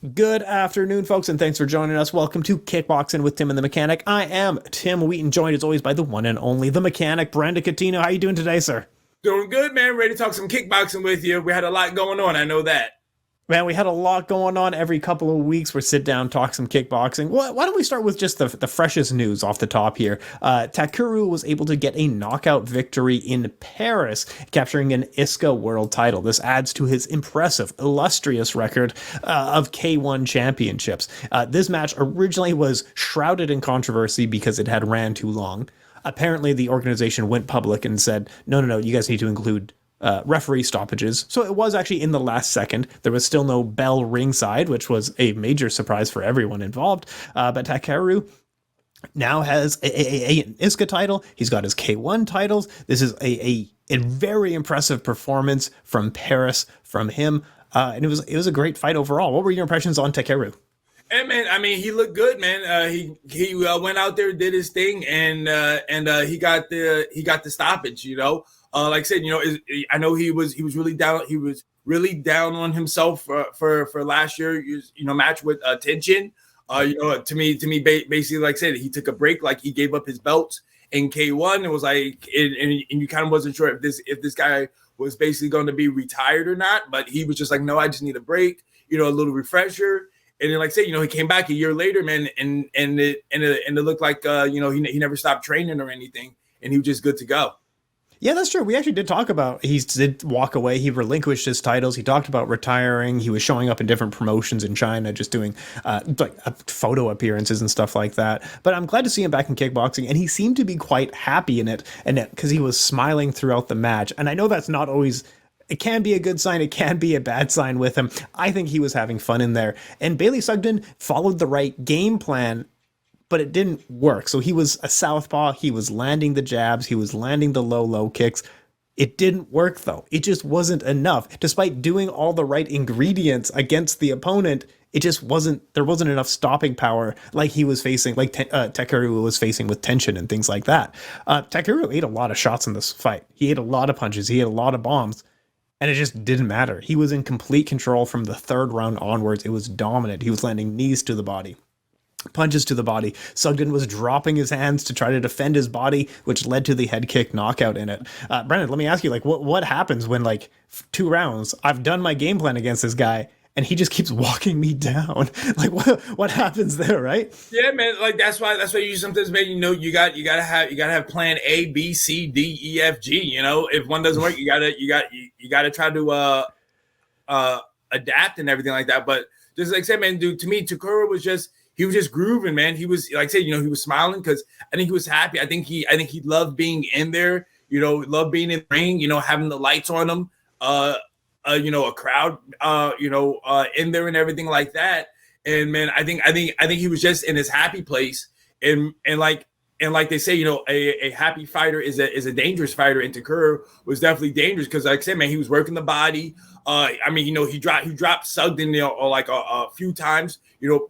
Good afternoon, folks, and thanks for joining us. Welcome to Kickboxing with Tim and the Mechanic. I am Tim Wheaton, joined as always by the one and only the Mechanic, Brandon Cuttino. How you doing today, sir? Doing good, man. Ready to talk some kickboxing with you. We had a lot going on. I know that. Man, we had a lot going on every couple of weeks. We sit down, talk some kickboxing. Why don't we start with just the freshest news off the top here? Takeru was able to get a knockout victory in Paris, capturing an ISKA World Title. This adds to his impressive, illustrious record of K1 championships. This match originally was shrouded in controversy because it had ran too long. Apparently, the organization went public and said, no, you guys need to include referee stoppages. So it was actually in the last second. There was still no bell ringside, which was a major surprise for everyone involved. But Takeru now has an ISKA title. He's got his K1 titles. This is a very impressive performance from Paris from him. And it was a great fight overall. What were your impressions on Takeru? And man, I mean, he looked good, man. He went out there, did his thing, and he got the stoppage. Like I said, I know he was really down. He was really down on himself for last year. Match with Tension. To me, basically, like I said, he took a break. Like he gave up his belts in K1. It was like, and you kind of wasn't sure if this guy was basically going to be retired or not. But he was just like, no, I just need a break. A little refresher. And then, like I said, he came back a year later, man, and it looked like he never stopped training or anything, and he was just good to go. Yeah, that's true. We actually did talk about he did walk away. He relinquished his titles. He talked about retiring. He was showing up in different promotions in China, just doing like photo appearances and stuff like that. But I'm glad to see him back in kickboxing, and he seemed to be quite happy in it, and because he was smiling throughout the match. And I know that's not always. It can be a good sign. It can be a bad sign with him. I think he was having fun in there. And Bailey Sugden followed the right game plan, but it didn't work. So he was a southpaw. He was landing the jabs. He was landing the low kicks. It didn't work, though. It just wasn't enough. Despite doing all the right ingredients against the opponent, it just wasn't, there wasn't enough stopping power like he was facing, like Takeru was facing with Tension and things like that. Takeru ate a lot of shots in this fight. He ate a lot of punches. He ate a lot of bombs. And it just didn't matter. He was in complete control from the third round onwards. It was dominant. He was landing knees to the body, punches to the body. Sugden was dropping his hands to try to defend his body, which led to the head kick knockout in it. Brennan, let me ask you, like, what happens when, like, 2 rounds, I've done my game plan against this guy, and he just keeps walking me down? Like, what happens there, right? Yeah, man. Like that's why you sometimes, man. You gotta have plan A, B, C, D, E, F, G. If one doesn't work, you gotta try to adapt and everything like that. But just like I said, man, dude, to me, Takeru was just grooving, man. He was, like I said, he was smiling because I think he was happy. I think he loved being in there. Loved being in the ring. Having the lights on him. A crowd, in there and everything like that. And man, I think he was just in his happy place. And like they say, a happy fighter is a dangerous fighter. And Takeru was definitely dangerous because, like I said, man, he was working the body. He dropped Sugden, like a few times,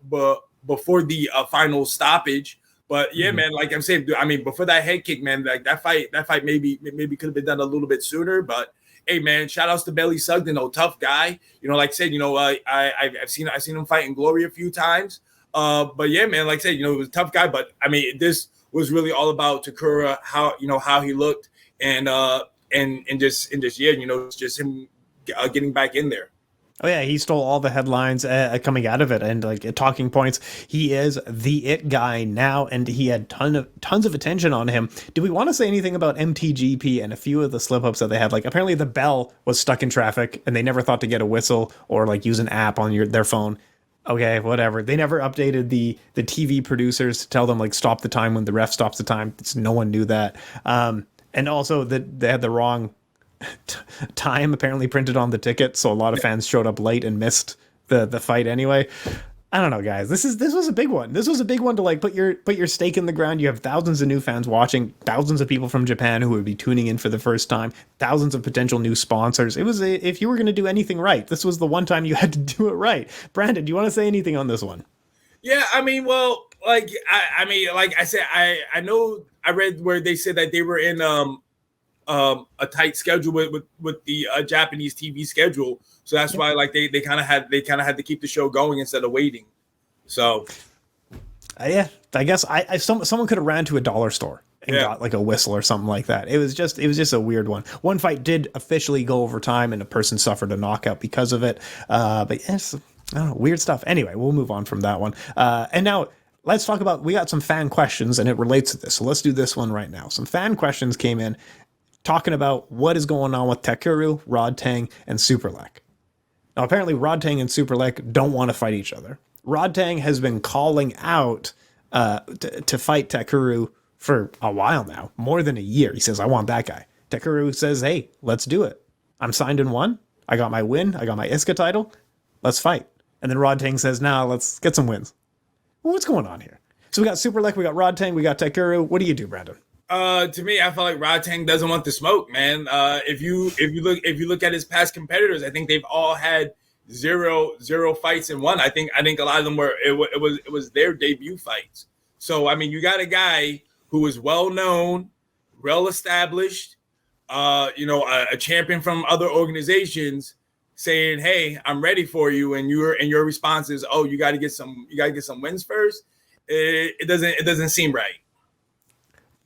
but before the final stoppage. But yeah, man, like I'm saying, before that head kick, man, like that fight maybe could have been done a little bit sooner, but. Hey man, shout outs to Bailey Sugden, tough guy. Like I said, I've seen him fight in Glory a few times. But yeah, man, like I said, he was a tough guy. But this was really all about Takeru, how he looked, and just just him getting back in there. Oh yeah, he stole all the headlines coming out of it, and like talking points. He is the it guy now, and he had tons of attention on him. Do we want to say anything about MTGP and a few of the slip ups that they had? Like apparently the bell was stuck in traffic, and they never thought to get a whistle or like use an app on their phone. Okay, whatever. They never updated the TV producers to tell them like stop the time when the ref stops the time. No one knew that. And also that they had the wrong time apparently printed on the ticket, so a lot of fans showed up late and missed the fight anyway. I don't know, guys. This was a big one. This was a big one to like put your stake in the ground. You have thousands of new fans watching, thousands of people from Japan who would be tuning in for the first time, thousands of potential new sponsors. It was if you were going to do anything right, this was the one time you had to do it right. Brandon, do you want to say anything on this one? Yeah, well, like like I said, I know I read where they said that they were in a tight schedule with the Japanese TV schedule. So that's why like they kind of had to keep the show going instead of waiting. So yeah, I guess someone could have ran to a dollar store and got like a whistle or something like that. It was just a weird one. One fight did officially go overtime and a person suffered a knockout because of it. But yes, I don't know, weird stuff. Anyway, we'll move on from that one. And now let's talk about, we got some fan questions and it relates to this. So let's do this one right now. Some fan questions came in talking about what is going on with Takeru, Rodtang, and Superlek. Now, apparently Rodtang and Superlek don't want to fight each other. Rodtang has been calling out to fight Takeru for a while now, more than a year. He says, I want that guy. Takeru says, hey, let's do it. I'm signed and won. I got my win. I got my ISKA title. Let's fight. And then Rodtang says, nah, let's get some wins. Well, what's going on here? So we got Superlek, we got Rodtang, we got Takeru. What do you do, Brandon? To me, I feel like Rodtang doesn't want the smoke, man. If you look at his past competitors, I think they've all had zero fights in one. I think a lot of them were it was their debut fights. So I mean, you got a guy who is well known, well established, a champion from other organizations, saying, "Hey, I'm ready for you," and your response is, "Oh, you got to get some wins first." It doesn't seem right.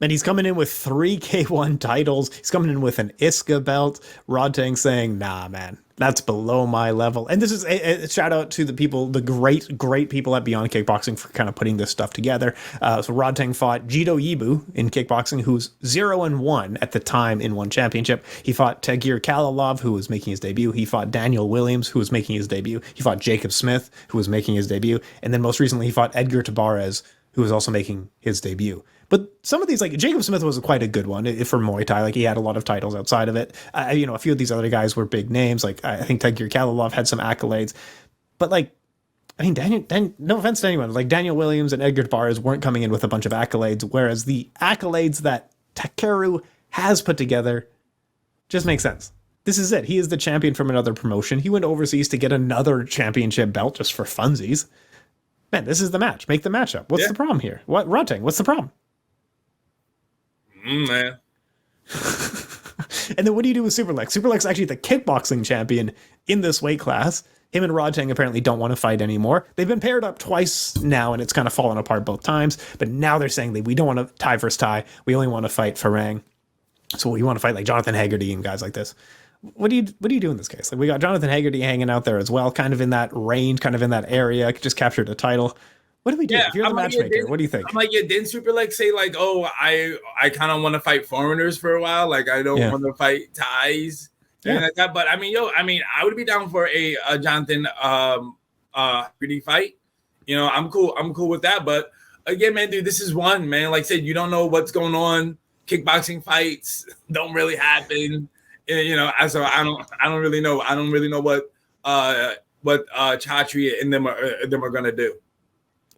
And he's coming in with 3 K1 titles. He's coming in with an ISKA belt. Rodtang saying, nah, man, that's below my level. And this is a shout out to the people, the great people at Beyond Kickboxing for kind of putting this stuff together. So Rodtang fought Jito Yibu in kickboxing, who's 0-1 at the time in one championship. He fought Tagir Kalalov, who was making his debut. He fought Daniel Williams, who was making his debut. He fought Jacob Smith, who was making his debut. And then most recently, he fought Edgar Tabarez, who was also making his debut. But some of these, like Jacob Smith was quite a good one for Muay Thai. Like he had a lot of titles outside of it. A few of these other guys were big names. Like I think Tagir Kalalov had some accolades. But like, I mean, Daniel, no offense to anyone, like Daniel Williams and Edgar Tabarez weren't coming in with a bunch of accolades, whereas the accolades that Takeru has put together just make sense. This is it. He is the champion from another promotion. He went overseas to get another championship belt just for funsies. Man, this is the match. Make the matchup. What's the problem here? What, Rodtang? What's the problem? Man. And then what do you do with Superlek? Superlek's actually the kickboxing champion in this weight class. Him and Rodtang apparently don't want to fight anymore. They've been paired up twice now, and it's kind of fallen apart both times. But now they're saying that we don't want to tie versus tie. We only want to fight Farang. So we want to fight like Jonathan Haggerty and guys like this. What do you do in this case? Like we got Jonathan Haggerty hanging out there as well, kind of in that range, kind of in that area. Just captured a title. What do we do? If you're the matchmaker, what do you think? I'm like, didn't Superlek say like, oh, I kind of want to fight foreigners for a while. Like I don't want to fight Thais. Like that. But I I would be down for a Jonathan Haggerty fight. I'm cool with that. But again, man, dude, this is one, man. Like I said, you don't know what's going on. Kickboxing fights don't really happen. So I don't really know. I don't really know what Chatri and them are gonna do.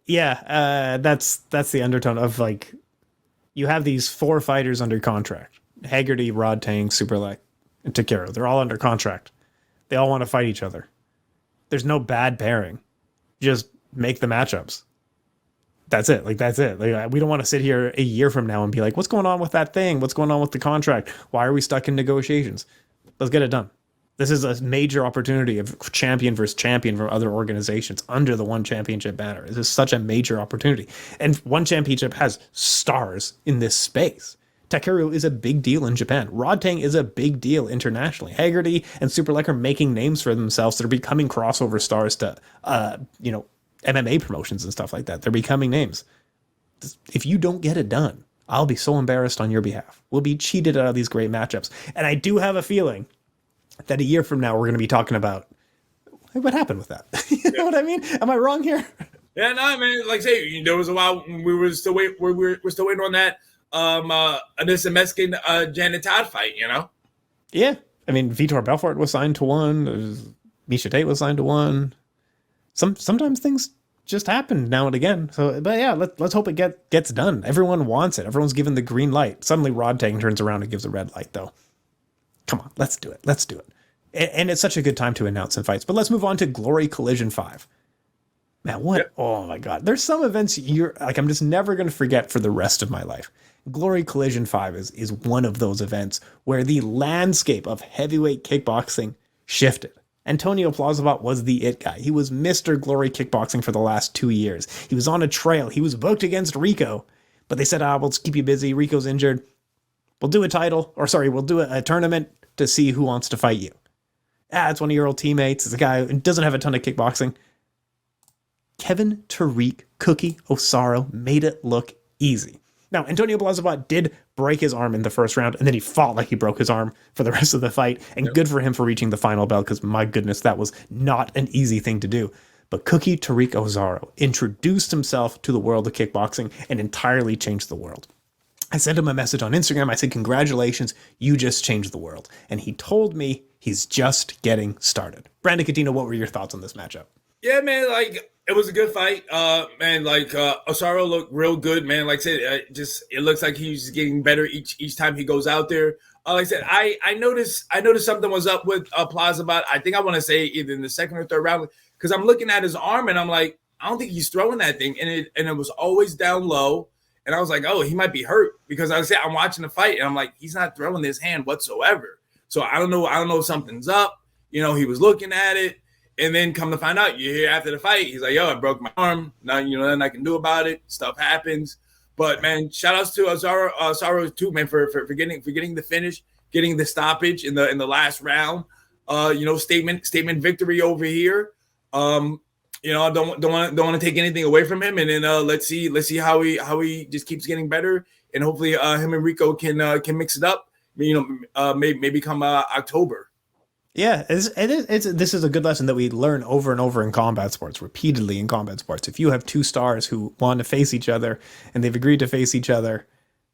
Yeah, that's the undertone of like you have these 4 fighters under contract: Haggerty, Rodtang, Superlek, and Takeru. They're all under contract. They all want to fight each other. There's no bad pairing. Just make the matchups. That's it. Like that's it. Like we don't want to sit here a year from now and be like, what's going on with that thing? What's going on with the contract? Why are we stuck in negotiations? Let's get it done. This is a major opportunity of champion versus champion from other organizations under the one championship banner. This is such a major opportunity. And one championship has stars in this space. Takeru is a big deal in Japan. Rodtang is a big deal internationally. Haggerty and Superlek are making names for themselves. They're becoming crossover stars to, MMA promotions and stuff like that. They're becoming names. If you don't get it done, I'll be so embarrassed on your behalf. We'll be cheated out of these great matchups. And I do have a feeling that a year from now, we're going to be talking about what happened with that. You know what I mean? Am I wrong here? Yeah, no, man. Like I say, there was a while we were still waiting on that Anissa Mexican Janet Todd fight. Yeah, I mean, Vitor Belfort was signed to one. Misha Tate was signed to one. Sometimes things just happen now and again. So, but yeah, let's hope it gets done. Everyone wants it. Everyone's given the green light. Suddenly, Rodtang turns around and gives a red light, though. Come on, let's do it. Let's do it. And it's such a good time to announce some fights. But let's move on to Glory Collision 5. Man, what? Yep. Oh my God. There's some events I'm just never going to forget for the rest of my life. Glory Collision 5 is one of those events where the landscape of heavyweight kickboxing shifted. Antonio Plazibat was the it guy. He was Mr. Glory Kickboxing for the last 2 years. He was on a trail. He was booked against Rico, but they said, we'll keep you busy. Rico's injured. We'll do a we'll do a tournament to see who wants to fight you. It's one of your old teammates. It's a guy who doesn't have a ton of kickboxing. Kevin Tariq Cookie Osaro made it look easy. Now, Antonio Plazibat did break his arm in the first round, and then he fought like he broke his arm for the rest of the fight, and good for him for reaching the final bell, because my goodness, that was not an easy thing to do. But Cookie Tariq Osaro introduced himself to the world of kickboxing and entirely changed the world. I sent him a message on Instagram. I said, congratulations, you just changed the world. And he told me he's just getting started. Brandon Cuttino, what were your thoughts on this matchup? Yeah, man, like, it was a good fight. Man, like, Osaro looked real good, man. Like I said, it looks like he's getting better each time he goes out there. Like I said, I noticed something was up with Plazibat. I think I want to say either in the second or third round, because I'm looking at his arm and I'm like, I don't think he's throwing that thing. And it was always down low. And I was like, oh, he might be hurt, because I said I'm watching the fight and I'm like, he's not throwing his hand whatsoever. So I don't know if something's up. He was looking at it, and then come to find out, you hear after the fight, he's like, yo, I broke my arm. Now nothing I can do about it. Stuff happens. But man, shout outs to Osaro too, man, for getting the finish, getting the stoppage in the last round. Statement victory over here. I don't want to take anything away from him, and then let's see how he just keeps getting better, and hopefully him and Rico can mix it up. Maybe come October. Yeah, this is a good lesson that we learn over and over in combat sports, repeatedly in combat sports. If you have two stars who want to face each other and they've agreed to face each other,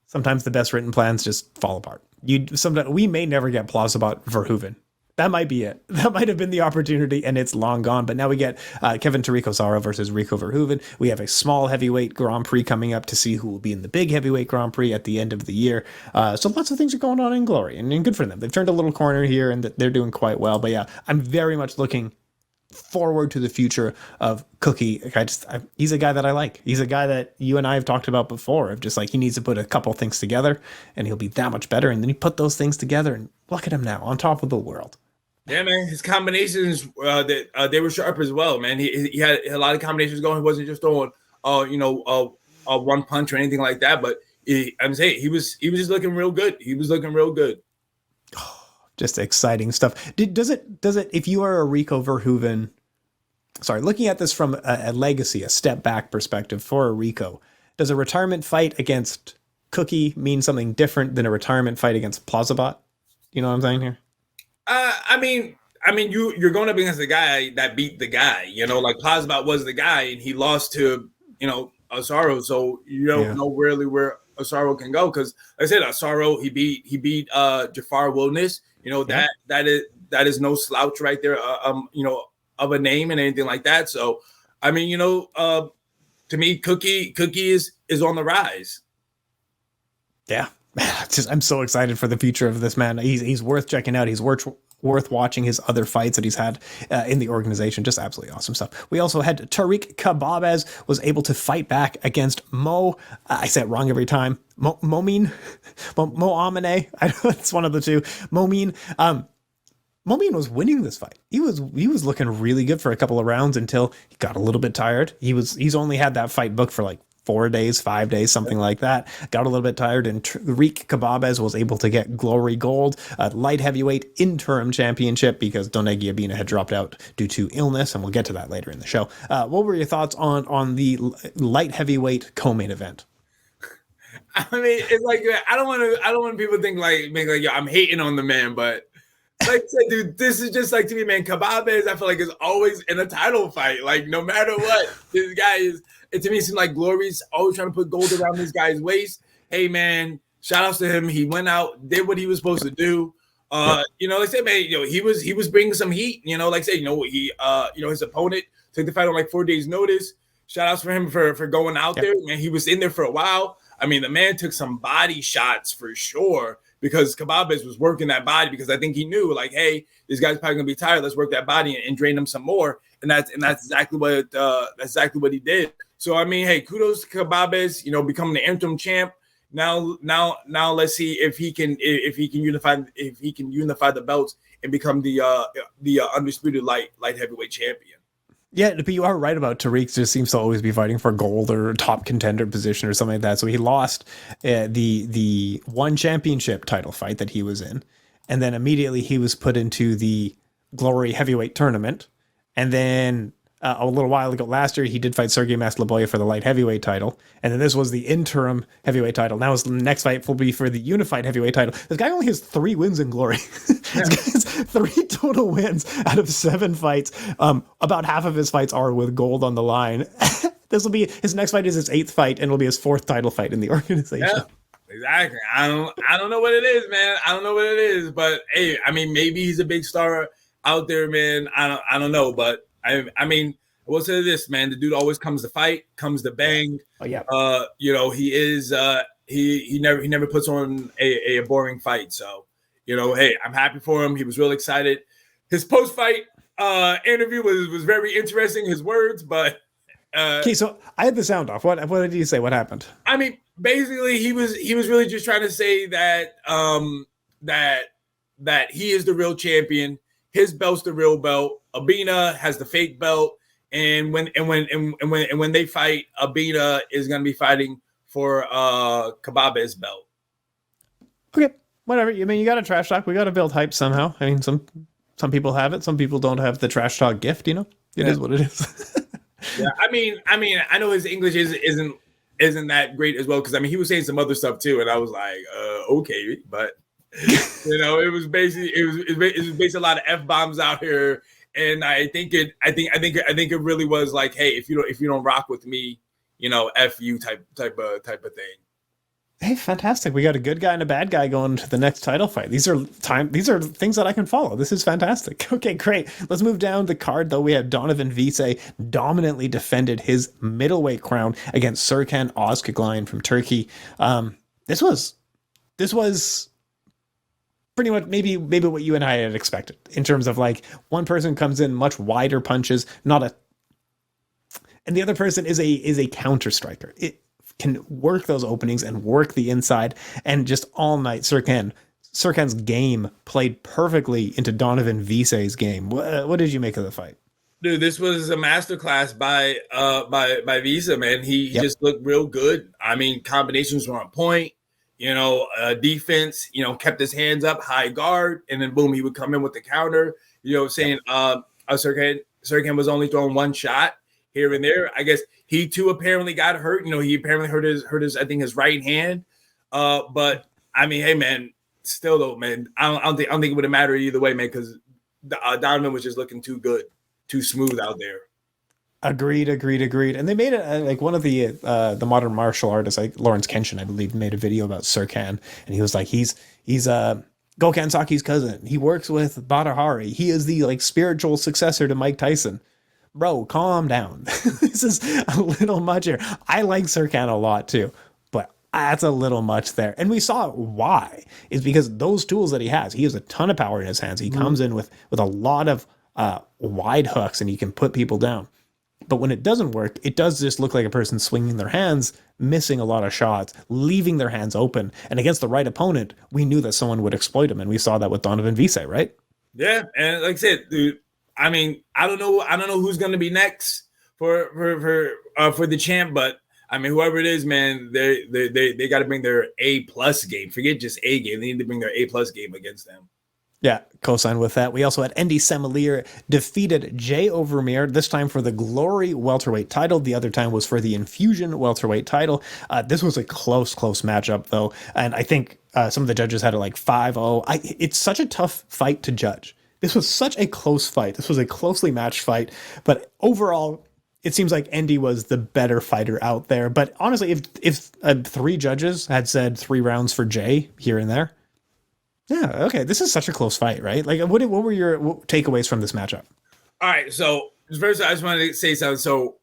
sometimes the best written plans just fall apart. We may never get Plazibat Verhoeven. That might be it. That might have been the opportunity, and it's long gone. But now we get Kevin Tariq Osaro versus Rico Verhoeven. We have a small heavyweight Grand Prix coming up to see who will be in the big heavyweight Grand Prix at the end of the year. So lots of things are going on in Glory, and good for them. They've turned a little corner here, and they're doing quite well. But yeah, I'm very much looking forward to the future of Cookie. He's a guy that I like. He's a guy that you and I have talked about before, of just like, he needs to put a couple things together and he'll be that much better. And then he put those things together, and look at him now on top of the world. Yeah, man, his combinations they were sharp as well, man. He had a lot of combinations going. He wasn't just throwing one punch or anything like that. But I'm saying he was just looking real good. He was looking real good. Just exciting stuff. Does it if you are a Rico Verhoeven, looking at this from a legacy, a step back perspective for a Rico, does a retirement fight against Cookie mean something different than a retirement fight against Plazibat? You know what I'm saying here? I mean, you're going up against the guy that beat the guy. Like Plazibat was the guy, and he lost to Osaro. So you don't know really where Osaro can go, because like I said, Osaro he beat Jafar Wilderness. That is no slouch right there. Of a name and anything like that. So I mean, to me, Cookie is on the rise. Yeah. Man, I'm so excited for the future of this man. He's worth checking out. He's worth watching his other fights that he's had in the organization. Just absolutely awesome stuff. We also had Tariq Kababez was able to fight back against Mo. I say it wrong every time. Momin, Amane. I know it's one of the two. Momin. Momin was winning this fight. He was looking really good for a couple of rounds until he got a little bit tired. He's only had that fight booked for like 4 days, 5 days, something like that. Got a little bit tired, and Tariq Kababez was able to get Glory Gold, a light heavyweight interim championship, because Donegi Abina had dropped out due to illness, and we'll get to that later in the show. What were your thoughts on the light heavyweight co-main event? I mean, it's like, I don't want people to think like yo, I'm hating on the man, but like I said, dude, this is just like, to me, man, Kababez, I feel like, is always in a title fight. Like, no matter what, this guy is. It to me seems like Glory's always trying to put gold around this guy's waist. Hey, man, shout outs to him. He went out, did what he was supposed to do. Like I said, man, he was bringing some heat. Like I said, he his opponent took the fight on like 4 days' notice. Shout outs for him for going out there. Man, he was in there for a while. I mean, the man took some body shots for sure, because Kababez was working that body, because I think he knew, like, hey, this guy's probably gonna be tired. Let's work that body and drain him some more. And that's exactly what he did. So I mean, hey, kudos to Kababez, becoming the interim champ, now let's see if he can unify the belts and become the undisputed light heavyweight champion. Yeah, but you are right about Tariq just seems to always be fighting for gold or top contender position or something like that. So he lost the one championship title fight that he was in, and then immediately he was put into the Glory heavyweight tournament, and then a little while ago last year he did fight Sergey Masloboi for the light heavyweight title, and then this was the interim heavyweight title. Now his next fight will be for the unified heavyweight title. This guy only has 3 wins in Glory. This guy has 3 total wins out of 7 fights. About half of his fights are with gold on the line. This will be his next fight is his 8th fight, and it'll be his 4th title fight in the organization. Yeah. Exactly. I don't know what it is, man. I don't know what it is, but hey, I mean, maybe he's a big star out there, man. I don't know, but I mean, I will say this, man. The dude always comes to fight, comes to bang. Oh yeah. He is he never puts on a boring fight. So, hey, I'm happy for him. He was real excited. His post-fight interview was very interesting, his words, but okay, so I had the sound off. What did he say? What happened? I mean, basically he was really just trying to say that that he is the real champion. His belt's the real belt. Abina has the fake belt, and when they fight, Abina is going to be fighting for Kababe's belt. Okay, whatever. I mean, you got to trash talk. We got to build hype somehow. I mean, some people have it. Some people don't have the trash talk gift. It is what it is. Yeah, I mean, I know his English isn't that great as well, because I mean he was saying some other stuff too, and I was like, okay, but it was basically a lot of F-bombs out here, and I think it really was like, hey, if you don't rock with me, F you type of thing. Hey, fantastic. We got a good guy and a bad guy going to the next title fight. These are things that I can follow. This is fantastic. Okay, great. Let's move down the card, though. We have Donovan Vise dominantly defended his middleweight crown against Serkan Ozkaglayan from Turkey. This was pretty much maybe what you and I had expected in terms of like one person comes in much wider punches, and the other person is a counter striker. It can work those openings and work the inside, and just all night Serkan's game played perfectly into Donovan Vise's game. What did you make of the fight? Dude, this was a masterclass by Vise, man. He just looked real good. I mean, combinations were on point. Defense, kept his hands up, high guard, and then boom, he would come in with the counter. Saying Serkan was only throwing one shot here and there. I guess he too apparently got hurt. He apparently hurt his I think his right hand. But I mean, hey man, still though, man, I don't think it would have mattered either way, man, because Donovan was just looking too good, too smooth out there. Agreed. And they made it like one of the modern martial artists, like Lawrence Kenshin, I believe, made a video about Serkan, and he was like, he's Gokhan Saki's cousin. He works with Badr Hari. He is the like spiritual successor to Mike Tyson. Bro, calm down. This is a little much here. I like Serkan a lot too, but that's a little much there. And we saw why. Is because those tools that he has a ton of power in his hands. He comes in with a lot of wide hooks, and he can put people down. But when it doesn't work, it does just look like a person swinging their hands, missing a lot of shots, leaving their hands open. And against the right opponent, we knew that someone would exploit him, and we saw that with Donovan Vise, right? Yeah, and like I said, dude, I mean, I don't know who's going to be next for the champ, but I mean, whoever it is, man, they got to bring their A+ game. Forget just A game; they need to bring their A+ game against them. Yeah, co-sign with that. We also had Andy Semelier defeated Jay Overmeer, this time for the Glory welterweight title. The other time was for the Infusion welterweight title. This was a close matchup, though, and I think some of the judges had it like 5-0. It's such a tough fight to judge. This was such a close fight. This was a closely matched fight, but overall, it seems like Andy was the better fighter out there. But honestly, if 3 judges had said 3 rounds for Jay here and there, yeah, okay, this is such a close fight, right? Like, what were your takeaways from this matchup? All right, so first, I just wanted to say something. So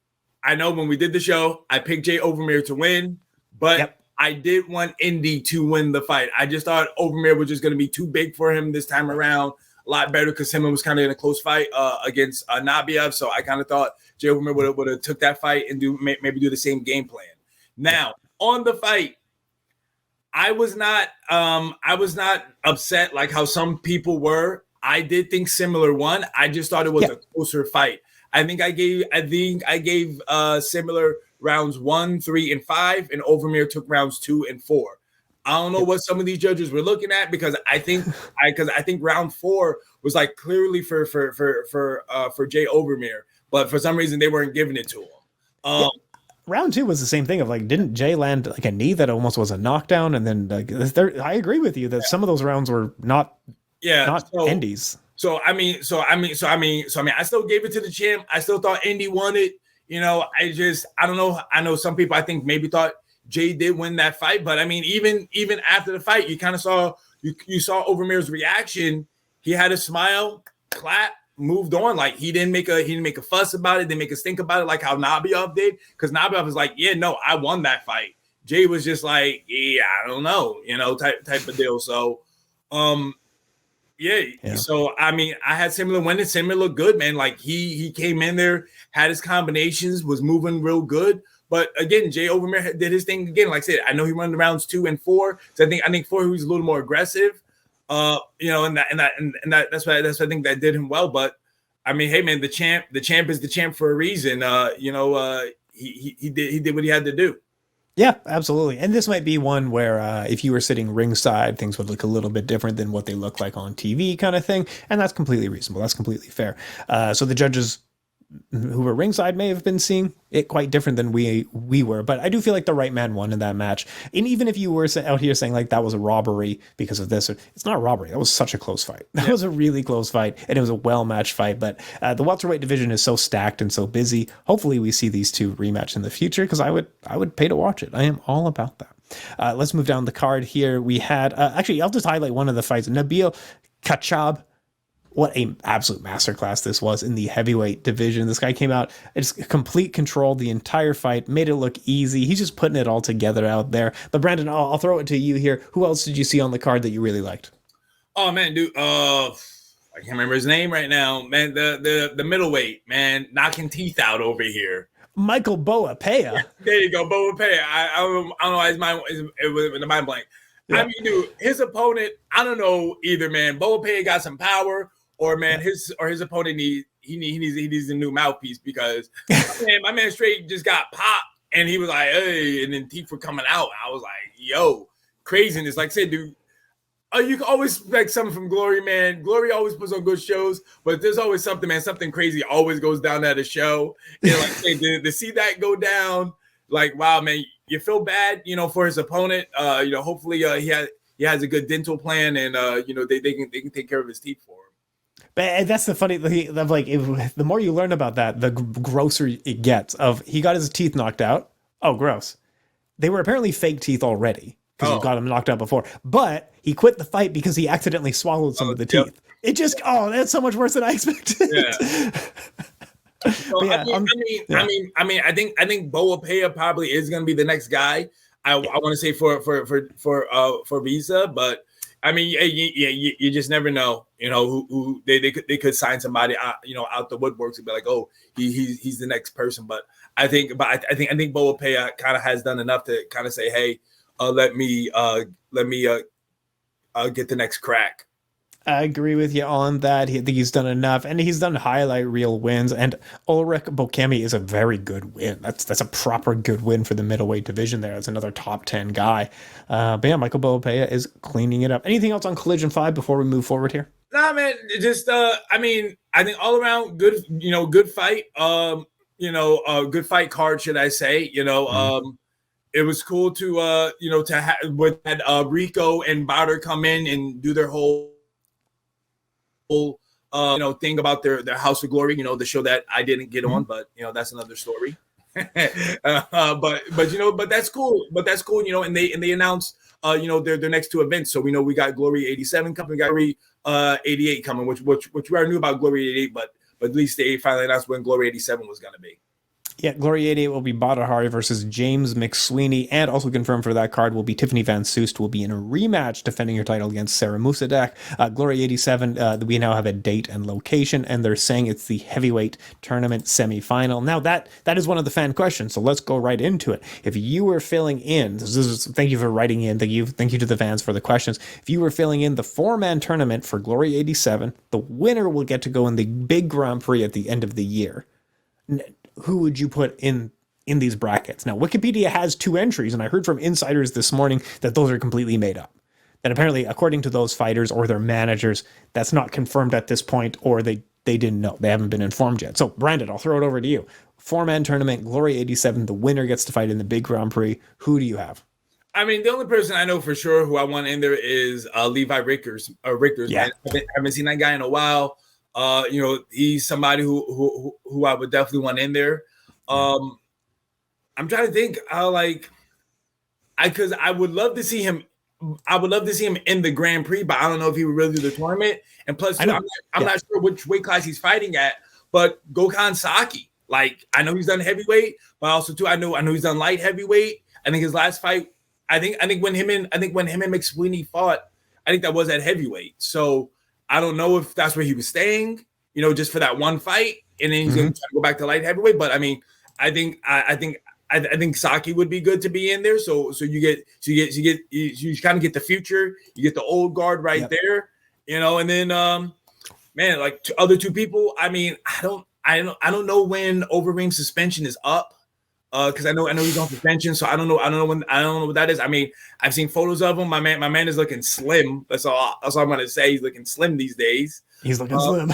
I know when we did the show, I picked Jay Overmeer to win, but I did want Indy to win the fight. I just thought Overmeer was just going to be too big for him this time around. A lot better because him was kind of in a close fight against Nabil. So I kind of thought Jay Overmeer would have took that fight and maybe do the same game plan. Now, on the fight, I was not upset like how some people were. I did think similar one. I just thought it was a closer fight. I think I gave similar rounds 1, 3, and 5, and Overmeer took rounds 2 and 4. I don't know what some of these judges were looking at, because I think round 4 was like clearly for Jay Overmeer, but for some reason they weren't giving it to him. Round 2 was the same thing of like, didn't Jay land like a knee that almost was a knockdown? And then I agree with you that some of those rounds were not endies. I still gave it to the champ. I still thought Indy won it. I don't know. I know some people I think maybe thought Jay did win that fight, but I mean, even after the fight, you kind of saw you saw Overmeer's reaction. He had a smile, clap, moved on. Like he didn't make a fuss about it, didn't make a stink about it, like how Nabil did. Because Nabil was like, yeah, no, I won that fight. Jay was just like, yeah, I don't know, type of deal. So, yeah. So I mean, I had similar winning, similar good, man. Like he came in there, had his combinations, was moving real good. But again, Jay Overmeer did his thing again. Like I said, I know he won the rounds 2 and 4. So I think 4 he was a little more aggressive. And that's why I think that did him well. But I mean, hey man, the champ is the champ for a reason. He did what he had to do. Yeah, absolutely. And this might be one where if you were sitting ringside, things would look a little bit different than what they look like on TV, kind of thing. And that's completely reasonable. That's completely fair. So the judges who were ringside may have been seeing it quite different than we were, but I do feel like the right man won in that match. And even if you were out here saying like that was a robbery because of this, it's not a robbery. That was such a close fight. That was a really close fight, and it was a well-matched fight. But the welterweight division is so stacked and so busy. Hopefully we see these two rematch in the future, because I would pay to watch it. I am all about that. Let's move down the card here. We had actually, I'll just highlight one of the fights. Nabil Kachab. What a absolute masterclass this was in the heavyweight division. This guy came out, just complete control the entire fight, made it look easy. He's just putting it all together out there. But Brandon, I'll throw it to you here. Who else did you see on the card that you really liked? Oh man, dude, I can't remember his name right now. Man, the middleweight, man, knocking teeth out over here. Michael Boa Peña. There you go, Boa Peña. I don't know why his mind it was in the mind blank. Yeah. I mean, dude, his opponent, I don't know either, man. Boa Peña got some power. Or man, his opponent needs a new mouthpiece, because my man straight just got popped, and he was like, hey, and then teeth were coming out. I was like, yo, craziness. Like I said, dude, you can always expect something from Glory, man. Glory always puts on good shows, but there's always something, man. Something crazy always goes down at a show. And like I said, to see that go down, like, wow, man, you feel bad, for his opponent. Hopefully he has a good dental plan, and they can take care of his teeth for him. But that's the funny thing, like, the more you learn about that, the grosser it gets. He got his teeth knocked out. Oh, gross. They were apparently fake teeth already, because he got them knocked out before. But he quit the fight because he accidentally swallowed some of the teeth. It just, that's so much worse than I expected. Yeah. So, yeah, I think Boa Peña probably is going to be the next guy. I want to say for Visa, but I mean, you just never know. Who they could sign somebody out the woodworks and be like, oh, he's the next person. But I think Boa Peña kind of has done enough to kind of say, hey, let me get the next crack. I agree with you on that. I think he's done enough, and he's done highlight reel wins. And Ulrich Bokemi is a very good win. That's a proper good win for the middleweight division there. That's another top 10 guy. But yeah, Michael Boa Peña is cleaning it up. Anything else on Collision 5 before we move forward here? Nah, man. Just I think all around good. Good fight. Good fight card, should I say? It was cool to with that Rico and Bowder come in and do their whole thing about their House of Glory, the show that I didn't get on, but that's another story. But that's cool. And they announced their next two events. So we got Glory 87 coming, we got Glory 88 coming, which we already knew about Glory 88, but at least they finally announced when Glory 87 was gonna be. Yeah, Glory 88 will be Badahari versus James McSweeney, and also confirmed for that card will be Tiffany Van Soest will be in a rematch defending her title against Sarah Musadek. Glory 87, we now have a date and location, and they're saying it's the heavyweight tournament semifinal. Now that is one of the fan questions, so let's go right into it. If you were filling in, thank you for writing in, thank you to the fans for the questions. If you were filling in the 4-man tournament for Glory 87, the winner will get to go in the big Grand Prix at the end of the year. Who would you put in these brackets? Now, Wikipedia has 2 entries, and I heard from insiders this morning that those are completely made up. And apparently, according to those fighters or their managers, that's not confirmed at this point, or they didn't know. They haven't been informed yet. So, Brandon, I'll throw it over to you. 4-man tournament, Glory 87, the winner gets to fight in the big Grand Prix. Who do you have? I mean, the only person I know for sure who I want in there is Levi Richters. Yeah. Man. I haven't seen that guy in a while. He's somebody who I would definitely want in there. I'm trying to think because I would love to see him. I would love to see him in the Grand Prix, but I don't know if he would really do the tournament. And plus, I'm not sure which weight class he's fighting at. But Gokhan Saki, I know he's done heavyweight, but also too I know he's done light heavyweight. I think his last fight, I think when him and McSweeney fought, I think that was at heavyweight. So I don't know if that's where he was staying, just for that one fight, and then he's going to try to go back to light heavyweight. But I mean, I think Saki would be good to be in there. So you kind of get the future, you get the old guard right there, and then other 2 people. I mean, I don't know when Overeem's suspension is up. Because I know he's on suspension, so I don't know what that is. I mean, I've seen photos of him. My man is looking slim. That's all I'm gonna say. He's looking slim these days. He's looking slim.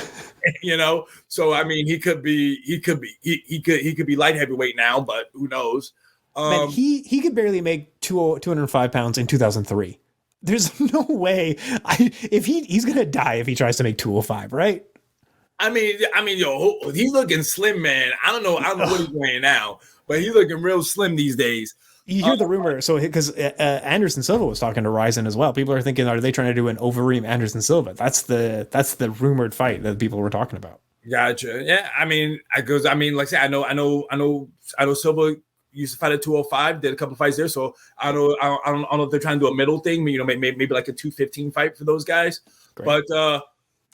So I mean, he could be light heavyweight now, but who knows? Man, he could barely make 205 pounds in 2003. There's no way. He's gonna die if he tries to make 205, right? I mean, he's looking slim, man. I don't know what he's weighing now, but he's looking real slim these days. You hear the rumor, so because Anderson Silva was talking to Ryzen as well. People are thinking, are they trying to do an Overeem Anderson Silva? That's the rumored fight that people were talking about. Gotcha. Yeah, I mean, like I say, I know Silva used to fight at 205, did a couple fights there, so I don't know if they're trying to do a middle thing, maybe like a 215 fight for those guys. Great.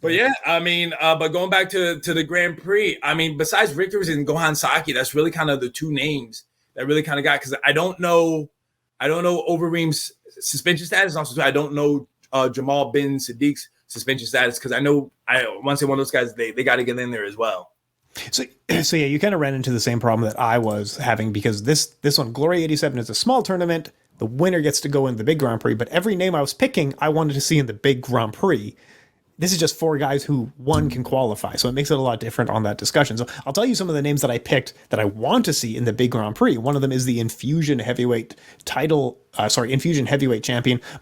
But yeah, I mean, but going back to the Grand Prix, I mean, besides Richters and Gokhan Saki, that's really kind of the 2 names that really kind of got, because I don't know Overeem's suspension status. Also, I don't know Jamal bin Sadiq's suspension status, because I want to say one of those guys, they got to get in there as well. So yeah, you kind of ran into the same problem that I was having, because this one, Glory 87, is a small tournament. The winner gets to go in the big Grand Prix, but every name I was picking, I wanted to see in the big Grand Prix. This is just 4 guys who one can qualify, so it makes it a lot different on that discussion. So I'll tell you some of the names that I picked that I want to see in the big Grand Prix. One of them is the Infusion heavyweight champion,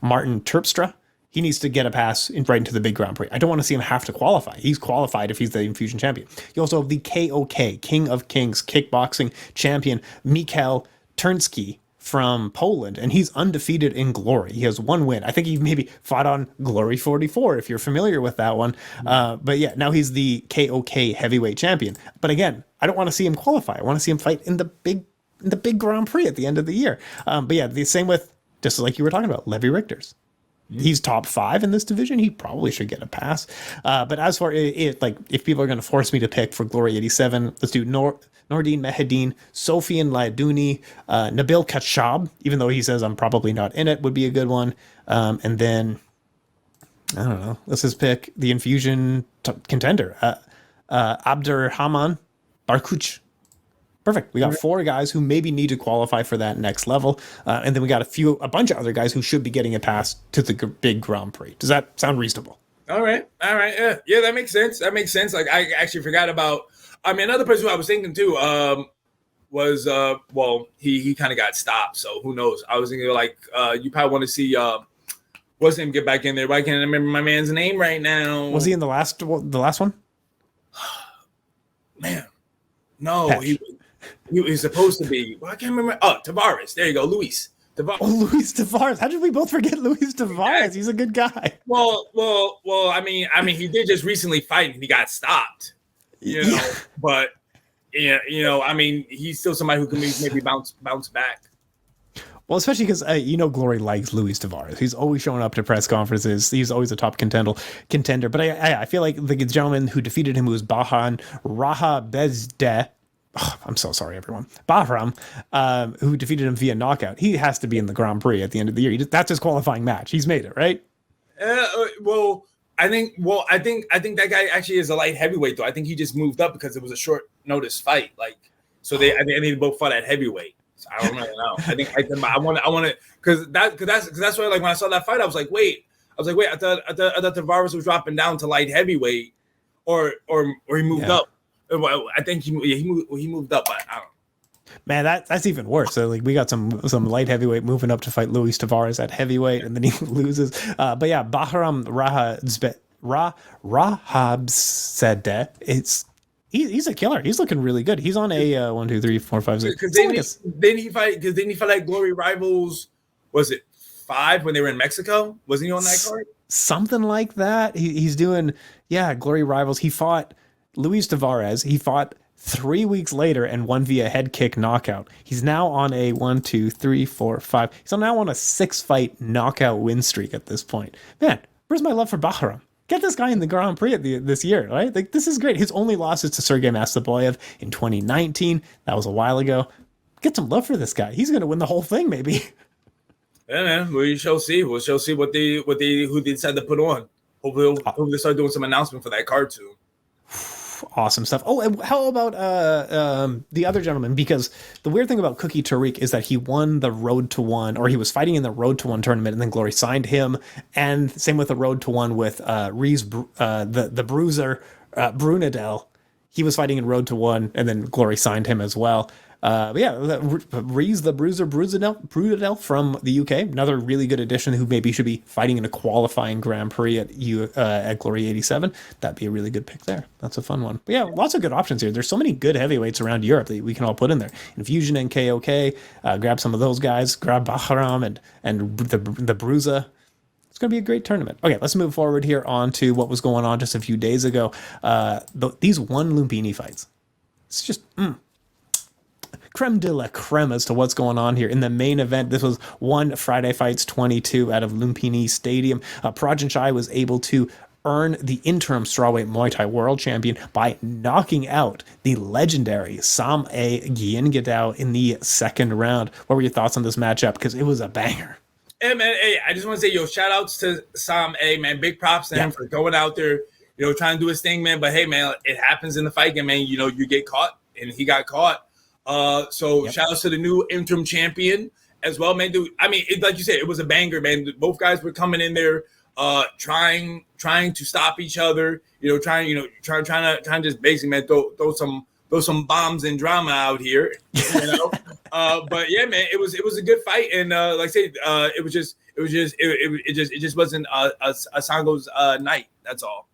Martin Terpstra. He needs to get a pass right into the big Grand Prix. I don't want to see him have to qualify. He's qualified if he's the Infusion champion. You also have the KOK, King of Kings, kickboxing champion, Mikhail Turnsky from Poland, and he's undefeated in Glory. He has 1 win. I think he maybe fought on Glory 44, if you're familiar with that one. But yeah, now he's the KOK heavyweight champion. But again, I don't want to see him qualify. I want to see him fight in the big Grand Prix at the end of the year. But yeah, the same with, just like you were talking about, Levi Richters. He's top 5 in this division. He probably should get a pass. But as for it, if people are going to force me to pick for Glory 87, let's do Nordine Mehedin, Sofian Ladouni, Nabil Kachab, even though he says I'm probably not in it, would be a good one. And then, I don't know, let's just pick the Infusion contender, Abdurrahman Barkuch. Perfect. We got 4 guys who maybe need to qualify for that next level. And then we got a bunch of other guys who should be getting a pass to the big Grand Prix. Does that sound reasonable? All right. Yeah, that makes sense. Like, I actually forgot about, another person who I was thinking too was, he kind of got stopped. So who knows? I was thinking you probably want to see, what's him get back in there. But I can't remember my man's name right now. Was he in the last one? Man, no, he was supposed to be. Well, I can't remember. Oh, Tavares. There you go, Luis. Tavares. Oh, Luis Tavares. How did we both forget Luis Tavares? He's a good guy. Well. I mean, he did just recently fight and he got stopped. But Yeah, I mean, he's still somebody who can maybe bounce back. Well, especially because Glory likes Luis Tavares. He's always showing up to press conferences. He's always a top contender. But I feel like the gentleman who defeated him was Bahan Raha Bezde. Oh, I'm so sorry, everyone. Bahram, who defeated him via knockout. He has to be in the Grand Prix at the end of the year. That's his qualifying match. He's made it, right? I think that guy actually is a light heavyweight though. I think he just moved up because it was a short notice fight. Like, so I think they both fought at heavyweight. So I don't really know. I want to because that's why, like, when I saw that fight, I was like, wait. I thought Tavares was dropping down to light heavyweight, or he moved up. I think he moved up. I don't know. Man, that's even worse. So like we got some light heavyweight moving up to fight Luis Tavares at heavyweight, and then he loses. But yeah, Bahram Rahabzadeh. He's a killer. He's looking really good. He's on a 1, 2, 3, 4, 5, 6. Didn't he fight like Glory Rivals? Was it 5 when they were in Mexico? Wasn't he on that card? Something like that. He's doing Glory Rivals. He fought Luis Tavares. He fought 3 weeks later and won via head kick knockout. He's now on a 1, 2, 3, 4, 5. He's now on a 6-fight knockout win streak at this point. Man, where's my love for Bahram? Get this guy in the Grand Prix this year, right? Like, this is great. His only loss is to Sergey Mastoboyev in 2019. That was a while ago. Get some love for this guy. He's going to win the whole thing, maybe. Yeah, man. We shall see. We shall see who they decide to put on. Hopefully they start doing some announcement for that card too. Awesome stuff. Oh, and how about the other gentleman? Because the weird thing about Cookie Tariq is that he won the Road to One, or he was fighting in the Road to One tournament, and then Glory signed him. And same with the Road to One with Reese, the Bruiser, Brunadel. He was fighting in Road to One, and then Glory signed him as well. But yeah, Reese the Bruiser Brunadel from the UK, another really good addition who maybe should be fighting in a qualifying Grand Prix at Glory 87. That'd be a really good pick there. That's a fun one. But yeah, lots of good options here. There's so many good heavyweights around Europe that we can all put in there. Infusion and KOK, grab some of those guys, grab Bahram and the Bruiser. It's going to be a great tournament. Okay, let's move forward here on to what was going on just a few days ago. These one Lumpini fights. It's just... creme de la creme as to what's going on here. In the main event, this was one Friday Fights 22 out of Lumpini Stadium. Prajanchai was able to earn the interim strawweight Muay Thai world champion by knocking out the legendary Sam A. Gyengadao in the second round. What were your thoughts on this matchup? Because it was a banger. Hey, man, I just want to say, shout outs to Sam A, man. Big props to him for going out there, trying to do his thing, man. But hey, man, it happens in the fight game, man. You get caught, and he got caught. Shout outs to the new interim champion as well, man. Dude, I mean, like you said, it was a banger, man. Both guys were coming in there, trying to stop each other, trying to just basically, man, throw some bombs and drama out here, But yeah, man, it was a good fight, and like I said, it just wasn't a Sango's night. That's all.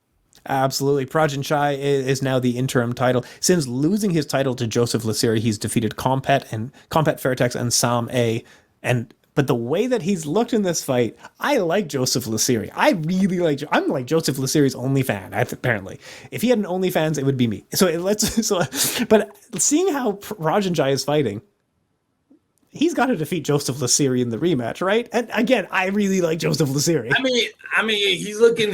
Absolutely. Prajanchai is now the interim title. Since losing his title to Joseph Lasiri, he's defeated Compat Fairtex and Sam A. But the way that he's looked in this fight, I like Joseph Lasiri. I'm like Joseph Lasiri's only fan, apparently. If he had an OnlyFans, it would be me. But seeing how Prajanchai is fighting, he's got to defeat Joseph Lasiri in the rematch, right? And again, I really like Joseph Lasiri. I mean, he's looking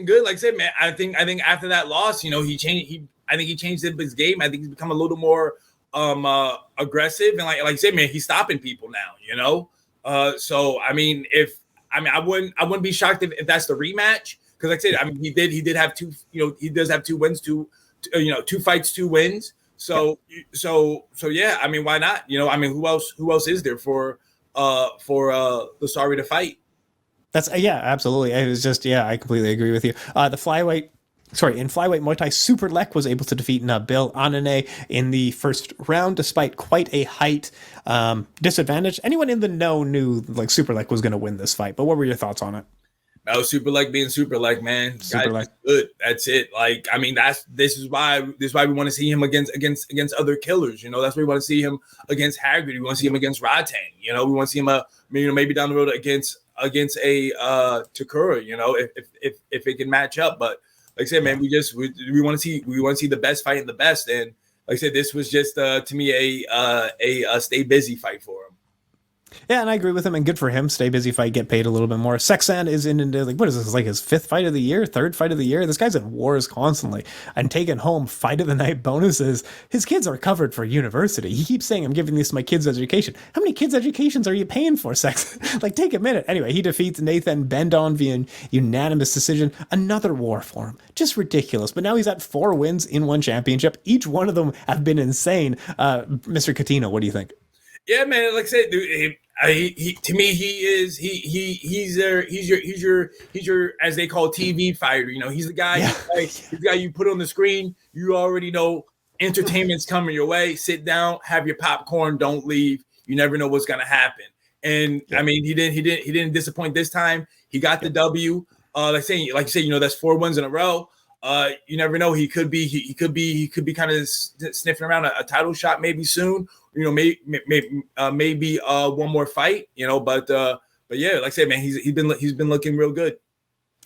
good. Like I said, man, I think after that loss, he changed. I think he changed his game. I think he's become a little more aggressive, and like I said, man, he's stopping people now. So I mean, I wouldn't be shocked if that's the rematch, because like I said, I mean, he did have two. He does have 2 wins, 2 fights, 2 wins. So yeah, I mean, why not? I mean, who else is there for the sorry to fight? That's absolutely. It was just, I completely agree with you. In flyweight Muay Thai, Superlek was able to defeat Nabil Anane in the first round, despite quite a height disadvantage. Anyone in the know knew like Superlek was going to win this fight, but what were your thoughts on it? No, Superlek being Superlek, man. Superlek, good. That's it. Like, I mean, this is why we want to see him against other killers. That's why we want to see him against Haggerty. We want to see him against Rodtang. We want to see him maybe down the road against a Takeru. If it can match up. But like I said, man, we want to see the best fight in the best. And like I said, this was just to me a stay busy fight for him. Yeah, and I agree with him, and good for him. Stay busy fight, get paid a little bit more. Sexan is into like, what is this, like his 5th fight of the year, 3rd fight of the year? This guy's at wars constantly and taking home fight of the night bonuses. His kids are covered for university. He keeps saying, I'm giving this to my kids' education. How many kids' educations are you paying for, Sexan? Like, take a minute. Anyway, he defeats Nathan Bendon via unanimous decision. Another war for him. Just ridiculous. But now he's at 4 wins in 1 championship. Each one of them have been insane. Mr. Cuttino, what do you think? Yeah, man. Like I said, dude, to me, he's your as they call TV fighter. You know, he's the guy. Yeah. He's the guy you put on the screen. You already know entertainment's coming your way. Sit down, have your popcorn, don't leave. You never know what's gonna happen. And I mean, he didn't disappoint this time. He got the W. Like you say, you know, that's 4 wins in a row. You never know. He could be kind of sniffing around a title shot maybe soon. You know, maybe one more fight. You know, but yeah, like I said, man, he's been looking real good.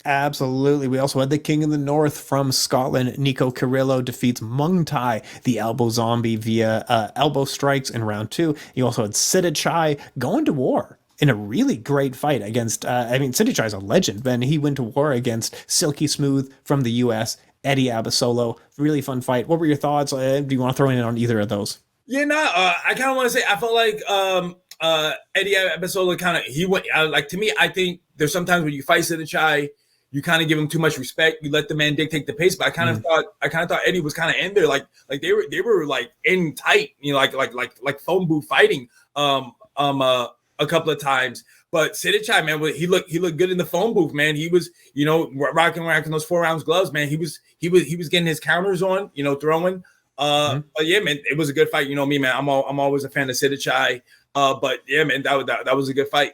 Absolutely. We also had the King of the North from Scotland. Nico Carrillo defeats Muang Thai, the elbow zombie, via elbow strikes in round 2. You also had Sida Chai going to war in a really great fight against, Sida Chai's a legend, man. He went to war against Silky Smooth from the US, Eddie Abasolo. Really fun fight. What were your thoughts? Do you want to throw in on either of those? Yeah, no, I kind of want to say, I felt like Eddie Abasolo he went, like, to me, I think there's sometimes when you fight Sida Chai, you kind of give him too much respect. You let the man dictate the pace. But I kind of thought Eddie was kind of in there, like they were like in tight, you know, like phone booth fighting a couple of times. But Sida Chai, man, he looked good in the phone booth, man. He was, you know, rocking those 4 rounds gloves, man. He was getting his counters on, you know, throwing. But yeah, man, it was a good fight. You know me, man. I'm always a fan of Sida Chai. But yeah, man, that was a good fight.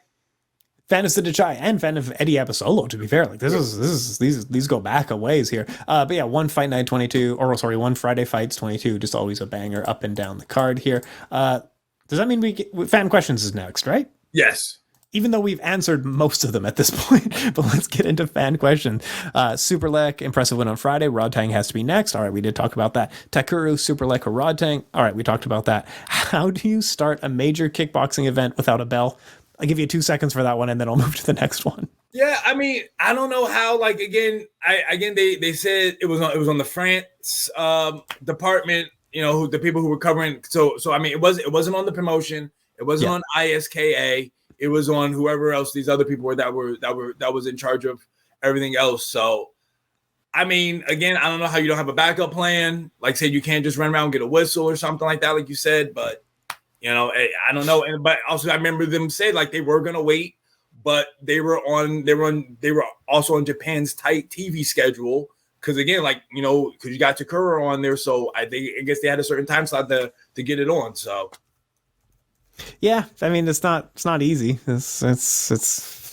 Fan of Sida Chai and fan of Eddie Abasolo, to be fair. Like these go back a ways here. But yeah, one Friday fights 22, just always a banger up and down the card here. Does that mean fan questions is next, right? Yes. Even though we've answered most of them at this point, but let's get into fan questions. Superlek, impressive win on Friday. Rodtang has to be next. All right, we did talk about that. Takeru, Superlek, or Rodtang. All right, we talked about that. How do you start a major kickboxing event without a bell? I'll give you 2 seconds for that one, and then I'll move to the next one. Yeah, I mean, I don't know how. Like they said it was on the France department. You know, the people who were covering. So I mean, it wasn't on the promotion. It wasn't on ISKA. It was on whoever else these other people were that was in charge of everything else. So, I mean, again, I don't know how you don't have a backup plan. Like, say you can't just run around and get a whistle or something like that, like you said. But you know, I don't know. But also, I remember them say like they were gonna wait, but they were also on Japan's tight TV schedule because again, like you know, because you got Takeru on there, so I guess they had a certain time slot to get it on. So. Yeah, I mean it's not easy. It's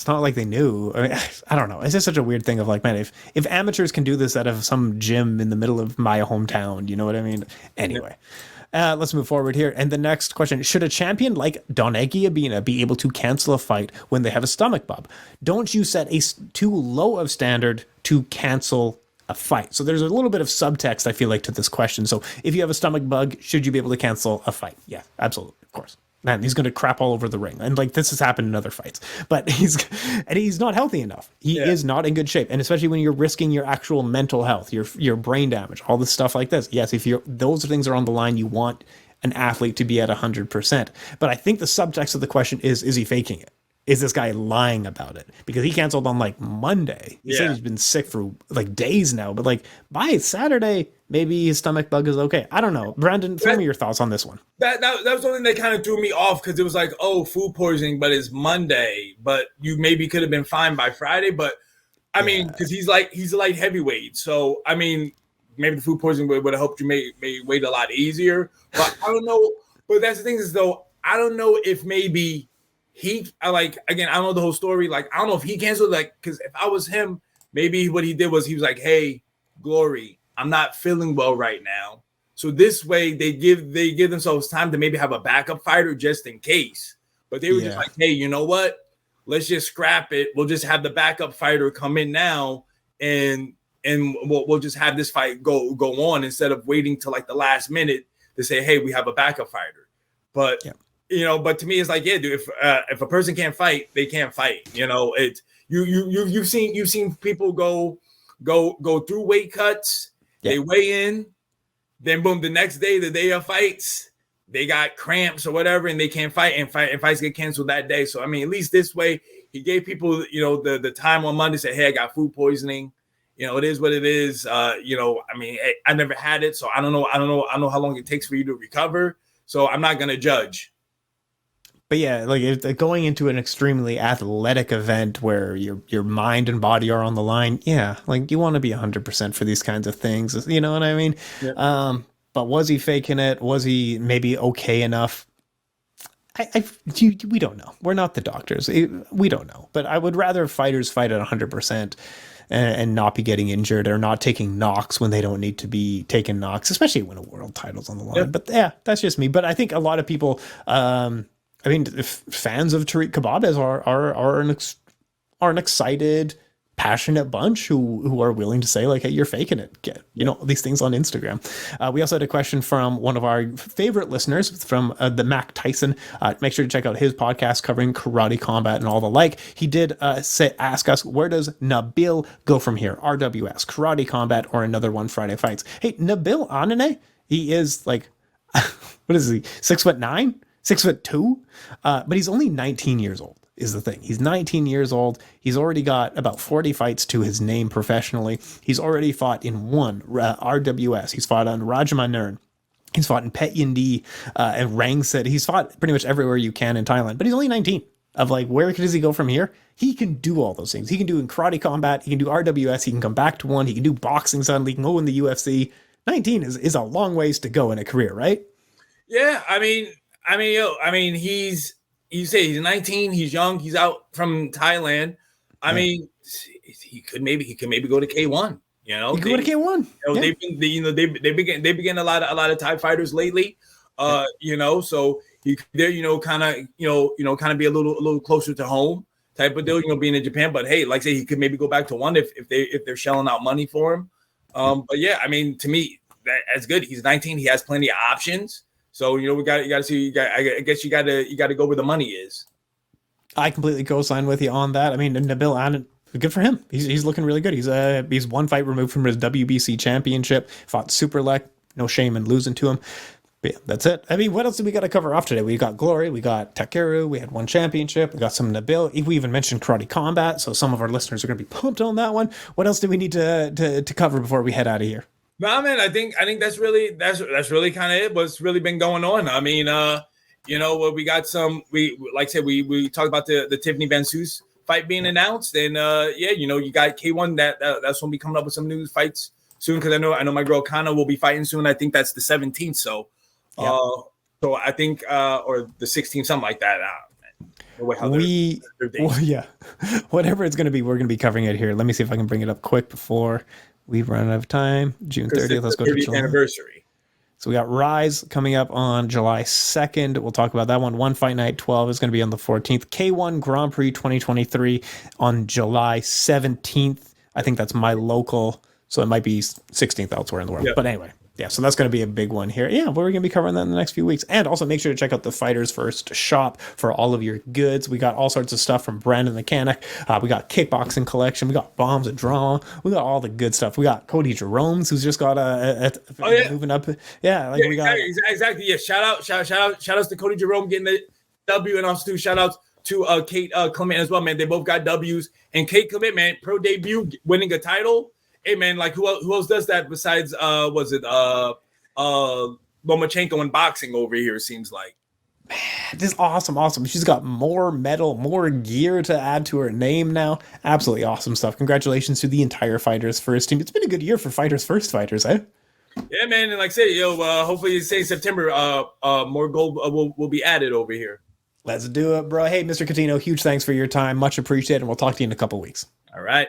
not like they knew. I mean, I don't know. It's just such a weird thing of like, man, if amateurs can do this out of some gym in the middle of my hometown, you know what I mean? Anyway, let's move forward here. And the next question: should a champion like Donegi Abina be able to cancel a fight when they have a stomach bug? Don't you set a too low of standard to cancel a fight? So there's a little bit of subtext I feel like to this question. So if you have a stomach bug, should you be able to cancel a fight? Yeah, absolutely, of course. Man, he's going to crap all over the ring. And like this has happened in other fights, but he's not healthy enough. He is not in good shape. And especially when you're risking your actual mental health, your brain damage, all this stuff like this. Yes, if those things are on the line, you want an athlete to be at 100%. But I think the subtext of the question is he faking it? Is this guy lying about it? Because he canceled on like Monday. He said he's been sick for like days now, but like by Saturday, maybe his stomach bug is okay. I don't know. Brandon, throw me your thoughts on this one. That was something that kind of threw me off because it was like, oh, food poisoning, but it's Monday. But you maybe could have been fine by Friday. But I mean, because he's a light heavyweight. So I mean, maybe the food poisoning would have helped you make weight a lot easier. But I don't know. But that's the thing is though, I don't know if maybe I don't know the whole story. Like, I don't know if he canceled, like, because if I was him, maybe what he did was he was like, hey, Glory, I'm not feeling well right now. So this way they give themselves time to maybe have a backup fighter just in case. But they were just like, hey, you know what? Let's just scrap it. We'll just have the backup fighter come in now and we'll just have this fight go on instead of waiting till like the last minute to say, hey, we have a backup fighter. But but to me, it's like, yeah, dude, if a person can't fight, they can't fight. It's you've seen people go through weight cuts, they weigh in, then boom, the next day, the day of fights, they got cramps or whatever, and they can't fight, and fights get canceled that day. So I mean, at least this way, he gave people, the time on Monday, say, hey, I got food poisoning. It is what it is. I mean, I never had it, so I don't know how long it takes for you to recover. So I'm not gonna judge. But yeah, like going into an extremely athletic event where your mind and body are on the line, like you want to be 100% for these kinds of things. You know what I mean? Yep. But was he faking it? Was he maybe okay enough? We don't know. We're not the doctors. We don't know. But I would rather fighters fight at 100% and not be getting injured or not taking knocks when they don't need to be taking knocks, especially when a world title's on the line. Yep. But yeah, that's just me. But I think a lot of people, I mean, if fans of Tariq Kababez are an excited, passionate bunch who are willing to say, like, hey, you're faking it. Get these things on Instagram. We also had a question from one of our favorite listeners, from the Mac Tyson. Make sure to check out his podcast covering karate combat and all the like. He did ask us, where does Nabil go from here? RWS, karate combat, or another One Friday Fights? Hey, Nabil Anane, he is like, what is he? 6'9", 6'2", but he's only 19 years old. Is the thing. He's 19 years old. He's already got about 40 fights to his name professionally. He's already fought in one RWS. He's fought on Rajmanern. He's fought in Pet Yindi and Rangsit. He's fought pretty much everywhere you can in Thailand, but he's only 19. Of like, where does he go from here? He can do all those things. He can do in karate combat. He can do RWS. He can come back to one. He can do boxing suddenly. He can go in the UFC. 19 is a long ways to go in a career, right? Yeah, I mean, you say he's 19, he's young, he's out from Thailand. I mean, he could maybe go to K1. He could go to K1. They've been a lot of Thai fighters lately. So he could there, kind of be a little closer to home type of deal, being in Japan. But hey, like I say, he could maybe go back to one if they're shelling out money for him. But yeah, I mean, to me, that's good. He's 19, he has plenty of options. So you got to see. I guess you got to go where the money is. I completely co-sign with you on that. I mean, Nabil Anane, good for him. He's looking really good. He's one fight removed from his WBC championship. Fought Superlek. No shame in losing to him. But yeah, that's it. I mean, what else do we got to cover off today? We got Glory. We got Takeru. We had one championship. We got some Nabil. We even mentioned karate combat. So some of our listeners are going to be pumped on that one. What else do we need to cover before we head out of here? No, man, I think that's really kind of it. What's really been going on. I mean, we got we talked about the Tiffany Van Soos fight being announced, and you got K1 that's gonna be coming up with some new fights soon, because I know my girl Kana will be fighting soon. I think that's the 17th. So, so I think or the 16th, something like that. Whatever it's gonna be, we're gonna be covering it here. Let me see if I can bring it up quick before we run out of time. June 30th. Let's go to July. Anniversary. So we got Rise coming up on July 2nd. We'll talk about that one. One Fight Night 12 is going to be on the 14th. K1 Grand Prix 2023 on July 17th. I think that's my local, so it might be 16th elsewhere in the world. Yep. But anyway, yeah, so that's going to be a big one here. Yeah, we're going to be covering that in the next few weeks. And also make sure to check out the Fighters First shop for all of your goods. We got all sorts of stuff from Brandon Mechanic. We got Kickboxing Collection. We got Bombs of Drama. We got all the good stuff. We got Cody Jerome's, who's just got moving up. Yeah, we got exactly. Yeah, shout outs to Cody Jerome getting the W, and also shout outs to Kate Clement as well, man. They both got W's, and Kate Clement, man, pro debut, winning a title. Hey man, like who else does that besides Lomachenko in boxing over here? It seems like. Man, this is awesome. She's got more metal, more gear to add to her name now. Absolutely awesome stuff. Congratulations to the entire Fighters First team. It's been a good year for Fighters First fighters, eh? Yeah, man, and like I said, hopefully say September, more gold will be added over here. Let's do it, bro. Hey, Mr. Cuttino, huge thanks for your time. Much appreciated, and we'll talk to you in a couple weeks. All right.